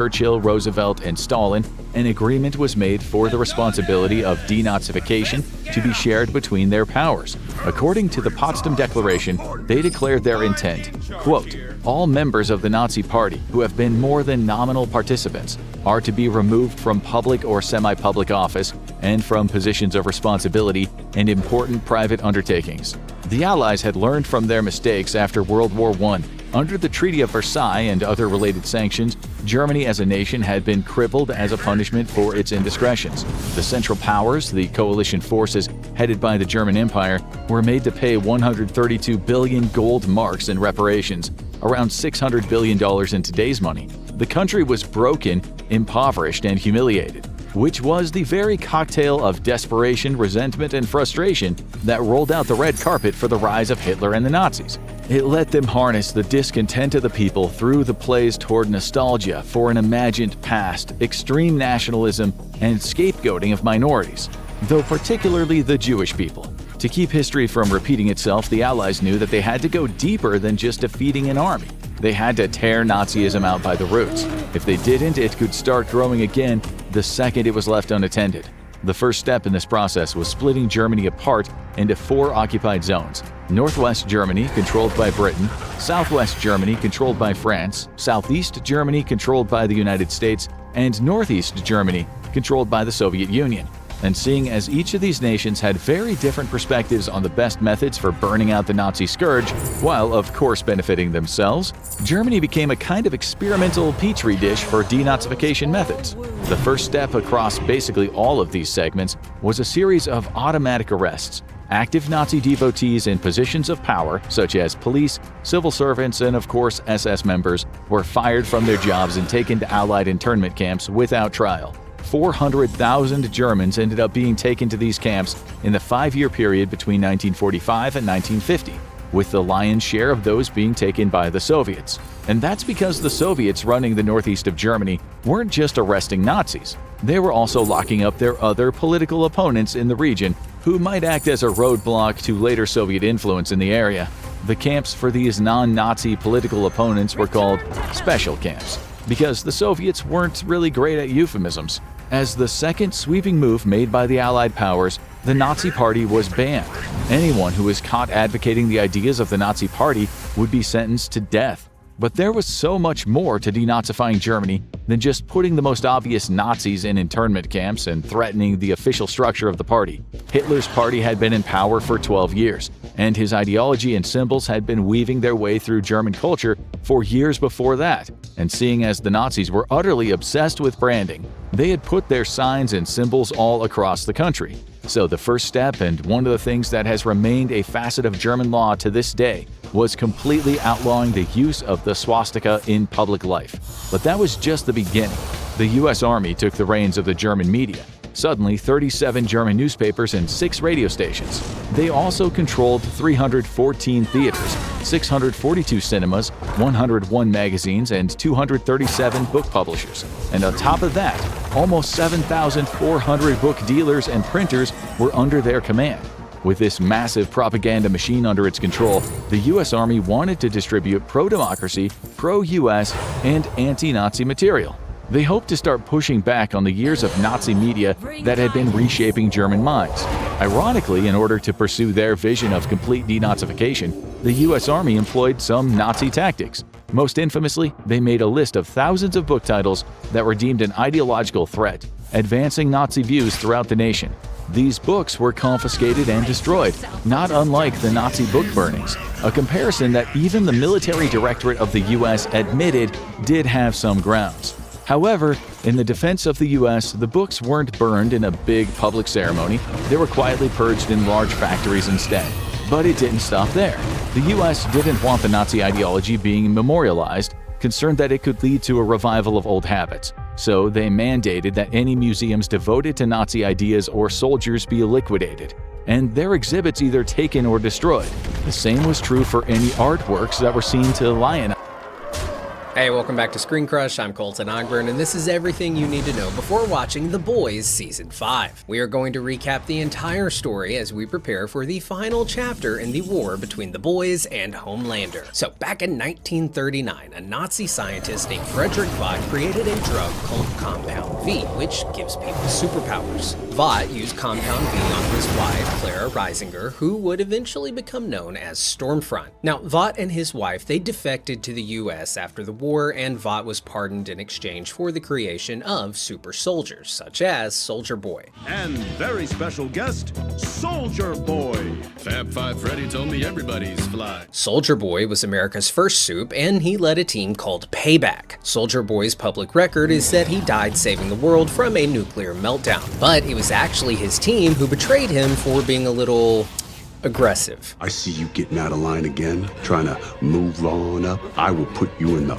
Churchill, Roosevelt, and Stalin, an agreement was made for the responsibility of denazification to be shared between their powers. According to the Potsdam Declaration, they declared their intent, quote, "All members of the Nazi Party who have been more than nominal participants are to be removed from public or semi-public office and from positions of responsibility and important private undertakings." The Allies had learned from their mistakes after World War I. Under the Treaty of Versailles and other related sanctions, Germany as a nation had been crippled as a punishment for its indiscretions. The Central Powers, the coalition forces headed by the German Empire, were made to pay 132 billion gold marks in reparations, around $600 billion in today's money. The country was broken, impoverished, and humiliated, which was the very cocktail of desperation, resentment, and frustration that rolled out the red carpet for the rise of Hitler and the Nazis. It let them harness the discontent of the people through the plays toward nostalgia for an imagined past, extreme nationalism, and scapegoating of minorities, though particularly the Jewish people. To keep history from repeating itself, the Allies knew that they had to go deeper than just defeating an army. They had to tear Nazism out by the roots. If they didn't, it could start growing again the second it was left unattended. The first step in this process was splitting Germany apart into 4 occupied zones: Northwest Germany, controlled by Britain; Southwest Germany, controlled by France; Southeast Germany, controlled by the United States; and Northeast Germany, controlled by the Soviet Union. And seeing as each of these nations had very different perspectives on the best methods for burning out the Nazi scourge, while of course benefiting themselves, Germany became a kind of experimental petri dish for denazification methods. The first step across basically all of these segments was a series of automatic arrests. Active Nazi devotees in positions of power, such as police, civil servants, and of course SS members, were fired from their jobs and taken to Allied internment camps without trial. 400,000 Germans ended up being taken to these camps in the 5-year period between 1945 and 1950, with the lion's share of those being taken by the Soviets. And that's because the Soviets running the northeast of Germany weren't just arresting Nazis. They were also locking up their other political opponents in the region who might act as a roadblock to later Soviet influence in the area. The camps for these non-Nazi political opponents were called special camps, because the Soviets weren't really great at euphemisms. As the second sweeping move made by the Allied powers, the Nazi Party was banned. Anyone who was caught advocating the ideas of the Nazi Party would be sentenced to death. But there was so much more to denazifying Germany than just putting the most obvious Nazis in internment camps and threatening the official structure of the party. Hitler's party had been in power for 12 years, and his ideology and symbols had been weaving their way through German culture for years before that. And seeing as the Nazis were utterly obsessed with branding, they had put their signs and symbols all across the country. So the first step, and one of the things that has remained a facet of German law to this day, was completely outlawing the use of the swastika in public life. But that was just the beginning. The US Army took the reins of the German media. Suddenly, 37 German newspapers and 6 radio stations. They also controlled 314 theaters, 642 cinemas, 101 magazines, and 237 book publishers. And on top of that, almost 7,400 book dealers and printers were under their command. With this massive propaganda machine under its control, the US Army wanted to distribute pro-democracy, pro-US, and anti-Nazi material. They hoped to start pushing back on the years of Nazi media that had been reshaping German minds. Ironically, in order to pursue their vision of complete denazification, the US Army employed some Nazi tactics. Most infamously, they made a list of thousands of book titles that were deemed an ideological threat, advancing Nazi views throughout the nation. These books were confiscated and destroyed, not unlike the Nazi book burnings, a comparison that even the military directorate of the US admitted did have some grounds. However, in the defense of the US, the books weren't burned in a big public ceremony. They were quietly purged in large factories instead. But it didn't stop there. The US didn't want the Nazi ideology being memorialized, concerned that it could lead to a revival of old habits. So they mandated that any museums devoted to Nazi ideas or soldiers be liquidated, and their exhibits either taken or destroyed. The same was true for any artworks that were seen to lionize. Hey, welcome back to Screen Crush. I'm Colton Ogburn, and this is everything you need to know before watching The Boys Season 5. We are going to recap the entire story as we prepare for the final chapter in the war between the Boys and Homelander. So, back in 1939, a Nazi scientist named Frederick Vought created a drug called Compound V, which gives people superpowers. Vought used Compound V on his wife, Clara Reisinger, who would eventually become known as Stormfront. Now, Vought and his wife, they defected to the US after the war, and Vought was pardoned in exchange for the creation of super soldiers, such as Soldier Boy. And very special guest, Soldier Boy. Fab Five Freddy told me everybody's fly. Soldier Boy was America's first soup, and he led a team called Payback. Soldier Boy's public record is that he died saving the world from a nuclear meltdown, but it was actually his team who betrayed him for being a little aggressive. I see you getting out of line again, trying to move on up. I will put you in the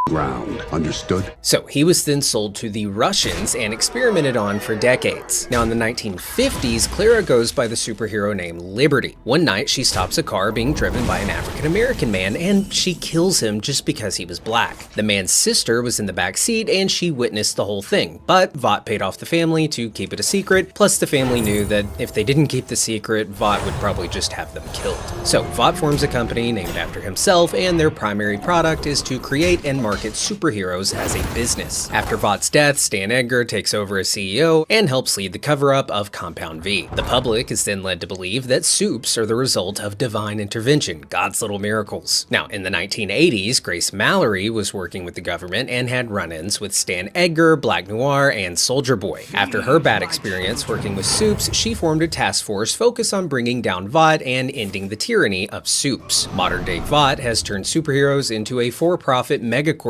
ground. Understood? So he was then sold to the Russians and experimented on for decades. Now in the 1950s, Clara goes by the superhero name Liberty. One night she stops a car being driven by an African-American man and she kills him just because he was black. The man's sister was in the back seat and she witnessed the whole thing, but Vought paid off the family to keep it a secret, plus the family knew that if they didn't keep the secret, Vought would probably just have them killed. So Vought forms a company named after himself, and their primary product is to create and market superheroes as a business. After Vought's death, Stan Edgar takes over as CEO and helps lead the cover-up of Compound V. The public is then led to believe that soups are the result of divine intervention, God's little miracles. Now, in the 1980s, Grace Mallory was working with the government and had run-ins with Stan Edgar, Black Noir, and Soldier Boy. After her bad experience working with soups, she formed a task force focused on bringing down Vought and ending the tyranny of soups. Modern-day Vought has turned superheroes into a for-profit megacorporation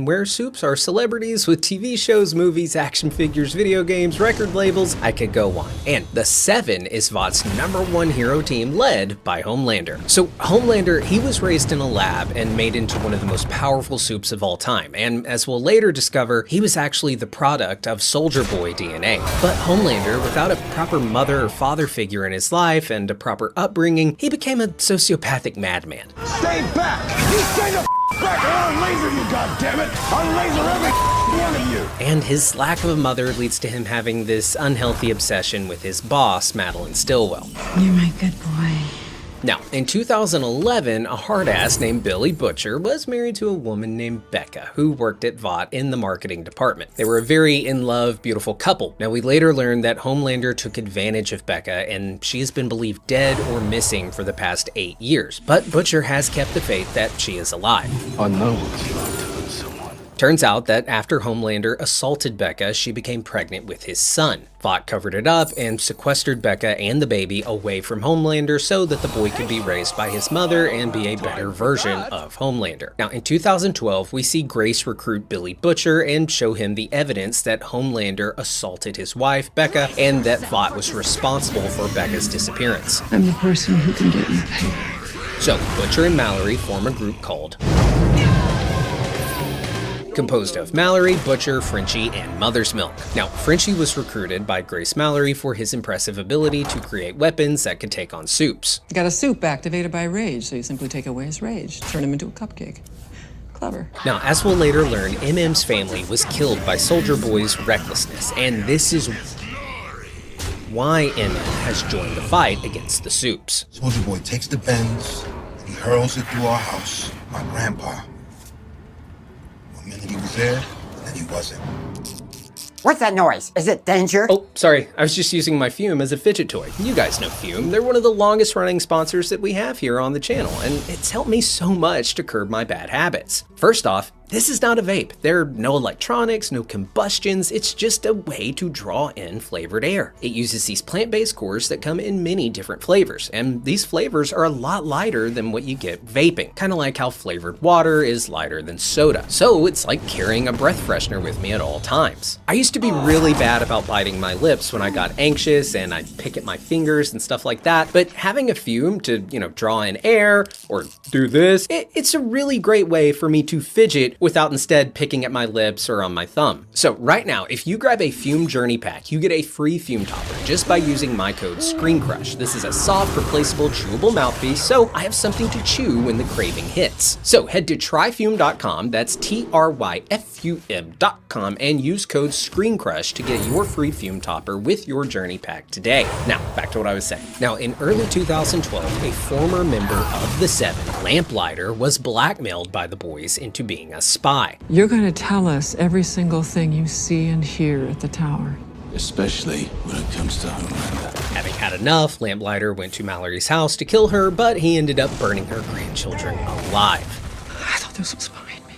where soups are celebrities with TV shows, movies, action figures, video games, record labels, I could go on. And the Seven is Vought's #1 hero team led by Homelander. So Homelander, he was raised in a lab and made into one of the most powerful soups of all time. And as we'll later discover, he was actually the product of Soldier Boy DNA. But Homelander, without a proper mother or father figure in his life and a proper upbringing, he became a sociopathic madman. Stay back! You stay the back or I'll laser you, goddammit! I'll laser every one of you! And his lack of a mother leads to him having this unhealthy obsession with his boss, Madeline Stillwell. You're my good boy. Now, in 2011, a hard-ass named Billy Butcher was married to a woman named Becca, who worked at Vought in the marketing department. They were a very in-love, beautiful couple. Now, we later learned that Homelander took advantage of Becca, and she has been believed dead or missing for the past 8 years. But Butcher has kept the faith that she is alive. Turns out that after Homelander assaulted Becca, she became pregnant with his son. Vought covered it up and sequestered Becca and the baby away from Homelander so that the boy could be raised by his mother and be a better version of Homelander. Now, in 2012, we see Grace recruit Billy Butcher and show him the evidence that Homelander assaulted his wife, Becca, and that Vought was responsible for Becca's disappearance. I'm the person who can get you paid. So, Butcher and Mallory form a group called, composed of Mallory, Butcher, Frenchie, and Mother's Milk. Now, Frenchie was recruited by Grace Mallory for his impressive ability to create weapons that could take on soups. Got a soup activated by rage, so you simply take away his rage, turn him into a cupcake. Clever. Now, as we'll later learn, MM's family was killed by Soldier Boy's recklessness, and this is why MM has joined the fight against the soups. Soldier Boy takes the bends, and he hurls it through our house. My grandpa. One minute he was there, and then he wasn't. What's that noise? Is it danger? Oh, sorry. I was just using my Fume as a fidget toy. You guys know Fume. They're one of the longest running sponsors that we have here on the channel, and it's helped me so much to curb my bad habits. First off, this is not a vape. There are no electronics, no combustions. It's just a way to draw in flavored air. It uses these plant-based cores that come in many different flavors, and these flavors are a lot lighter than what you get vaping. Kind of like how flavored water is lighter than soda. So it's like carrying a breath freshener with me at all times. I used to be really bad about biting my lips when I got anxious and I'd pick at my fingers and stuff like that, but having a Fume to, draw in air or do this, it's a really great way for me to fidget without instead picking at my lips or on my thumb. So right now, if you grab a Fume Journey Pack, you get a free Fume Topper just by using my code ScreenCrush. This is a soft, replaceable, chewable mouthpiece, so I have something to chew when the craving hits. So head to tryfume.com, that's TRYFUM.com, and use code ScreenCrush to get your free Fume Topper with your Journey Pack today. Now, back to what I was saying. Now, in early 2012, a former member of the Seven, Lamplighter, was blackmailed by the boys into being a spy. You're going to tell us every single thing you see and hear at the tower. Especially when it comes to Homelander. Having had enough, Lamplighter went to Mallory's house to kill her, but he ended up burning her grandchildren alive. I thought this was behind me,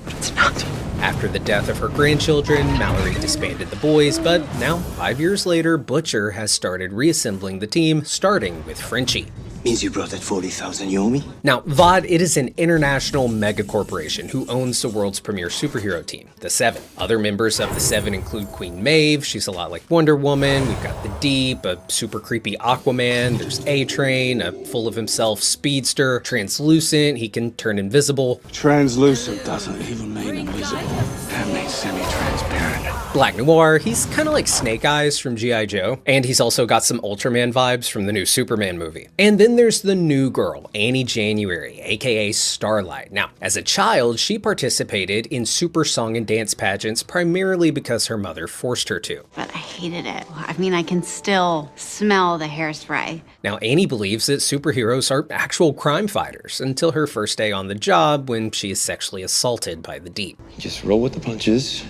but it's not. After the death of her grandchildren, Mallory disbanded the boys, but now, 5 years later, Butcher has started reassembling the team, starting with Frenchie. Means you brought that 40,000 you owe me? Now, VOD, it is an international mega corporation who owns the world's premier superhero team, the Seven. Other members of the Seven include Queen Maeve, she's a lot like Wonder Woman, we've got the Deep, a super creepy Aquaman, there's A-Train, a full of himself speedster, Translucent, he can turn invisible. Translucent doesn't even mean invisible. That means semi-transparent. Black Noir, he's kind of like Snake Eyes from G.I. Joe, and he's also got some Ultraman vibes from the new Superman movie. And then there's the new girl, Annie January, aka Starlight. Now, as a child, she participated in super song and dance pageants primarily because her mother forced her to. But I hated it. I mean, I can still smell the hairspray. Now, Annie believes that superheroes are actual crime fighters until her first day on the job when she is sexually assaulted by the Deep. Just roll with the punches,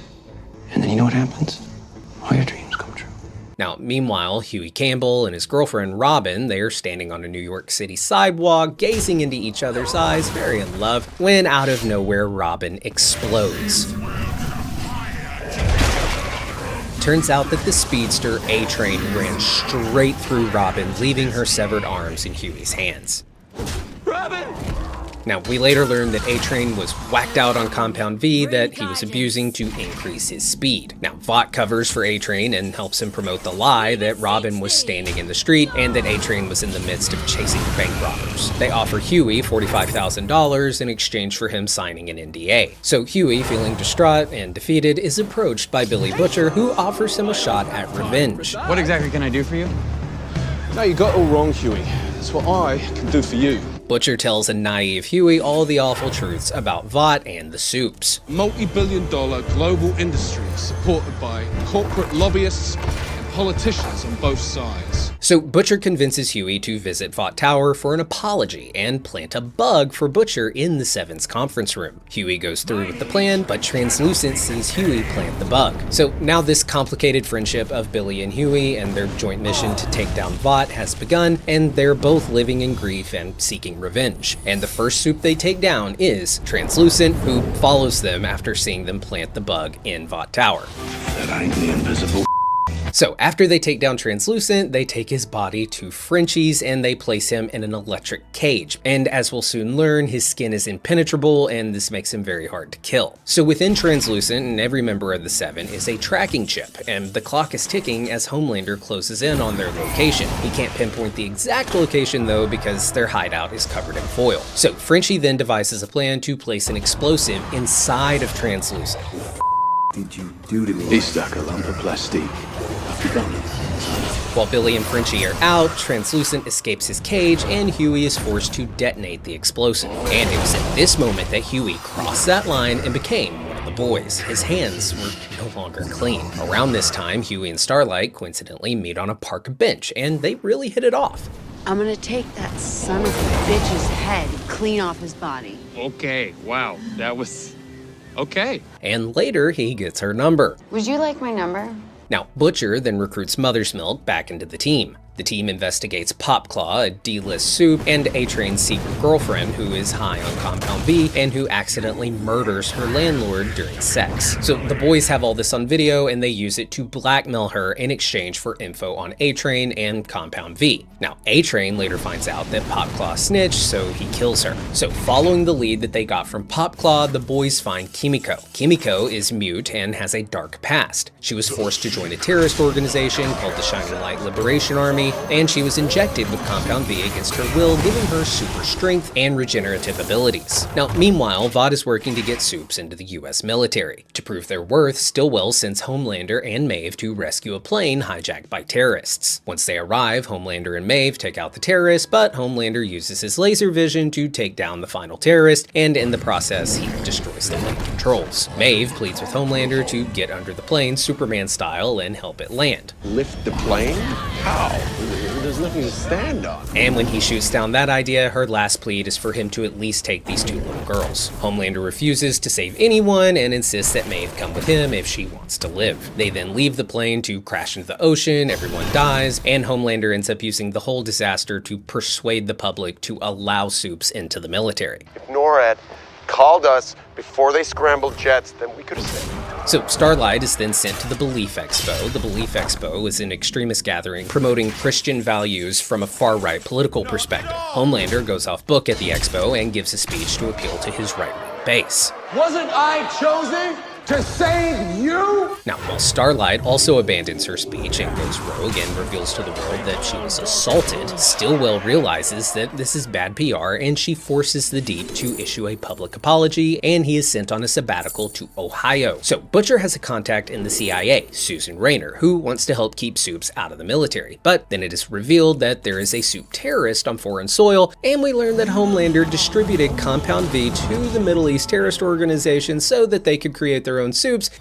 and then you know what happens? All your dreams come true. Now, meanwhile, Huey Campbell and his girlfriend Robin, they are standing on a New York City sidewalk, gazing into each other's eyes, very in love, when out of nowhere, Robin explodes. Turns out that the speedster A-Train ran straight through Robin, leaving her severed arms in Huey's hands. Robin! Now, we later learned that A-Train was whacked out on Compound V that he was abusing to increase his speed. Now, Vought covers for A-Train and helps him promote the lie that Robin was standing in the street and that A-Train was in the midst of chasing bank robbers. They offer Huey $45,000 in exchange for him signing an NDA. So Huey, feeling distraught and defeated, is approached by Billy Butcher, who offers him a shot at revenge. What exactly can I do for you? No, you got it all wrong, Huey. That's what I can do for you. Butcher tells a naive Huey all the awful truths about Vought and the Soups. Multi-billion-dollar global industry supported by corporate lobbyists and politicians on both sides. So Butcher convinces Huey to visit Vought Tower for an apology and plant a bug for Butcher in the Seven's conference room. Huey goes through with the plan, but Translucent sees Huey plant the bug. So now this complicated friendship of Billy and Huey and their joint mission to take down Vought has begun, and they're both living in grief and seeking revenge. And the first Soup they take down is Translucent, who follows them after seeing them plant the bug in Vought Tower. That ain't the invisible. So after they take down Translucent, they take his body to Frenchie's and they place him in an electric cage. And as we'll soon learn, his skin is impenetrable and this makes him very hard to kill. So within Translucent and every member of the Seven is a tracking chip, and the clock is ticking as Homelander closes in on their location. He can't pinpoint the exact location though because their hideout is covered in foil. So Frenchie then devises a plan to place an explosive inside of Translucent. Did you do to me? He stuck a lump of plastic. While Billy and Frenchie are out, Translucent escapes his cage and Huey is forced to detonate the explosive. And it was at this moment that Huey crossed that line and became one of the boys. His hands were no longer clean. Around this time, Huey and Starlight coincidentally meet on a park bench and they really hit it off. I'm gonna take that son of a bitch's head clean off his body. Okay, wow, that was... okay. And later, he gets her number. Would you like my number? Now, Butcher then recruits Mother's Milk back into the team. The team investigates Popclaw, a D-list Soup, and A-Train's secret girlfriend who is high on Compound V and who accidentally murders her landlord during sex. So the boys have all this on video and they use it to blackmail her in exchange for info on A-Train and Compound V. Now, A-Train later finds out that Popclaw snitched, so he kills her. So following the lead that they got from Popclaw, the boys find Kimiko. Kimiko is mute and has a dark past. She was forced to join a terrorist organization called the Shining Light Liberation Army, army, and she was injected with Compound V against her will, giving her super strength and regenerative abilities. Now, meanwhile, Vought is working to get Supes into the US military. To prove their worth, Stillwell sends Homelander and Maeve to rescue a plane hijacked by terrorists. Once they arrive, Homelander and Maeve take out the terrorists, but Homelander uses his laser vision to take down the final terrorist, and in the process, he destroys the plane controls. Maeve pleads with Homelander to get under the plane Superman style and help it land. Lift the plane? How? There's nothing to stand on. And when he shoots down that idea, her last plead is for him to at least take these two little girls. Homelander refuses to save anyone and insists that Maeve come with him if she wants to live. They then leave the plane to crash into the ocean, everyone dies, and Homelander ends up using the whole disaster to persuade the public to allow Supes into the military. If NORAD called us before they scrambled jets, then we could have saved them. So Starlight is then sent to the Belief Expo. The Belief Expo is an extremist gathering promoting Christian values from a far-right political perspective. Homelander goes off book at the expo and gives a speech to appeal to his right-wing base. Wasn't I chosen to save you? Now, while Starlight also abandons her speech and goes rogue and reveals to the world that she was assaulted, Stillwell realizes that this is bad PR and she forces the Deep to issue a public apology, and he is sent on a sabbatical to Ohio. So Butcher has a contact in the CIA, Susan Rayner, who wants to help keep Supes out of the military. But then it is revealed that there is a Supe terrorist on foreign soil, and we learn that Homelander distributed Compound V to the Middle East terrorist organization so that they could create their own Supes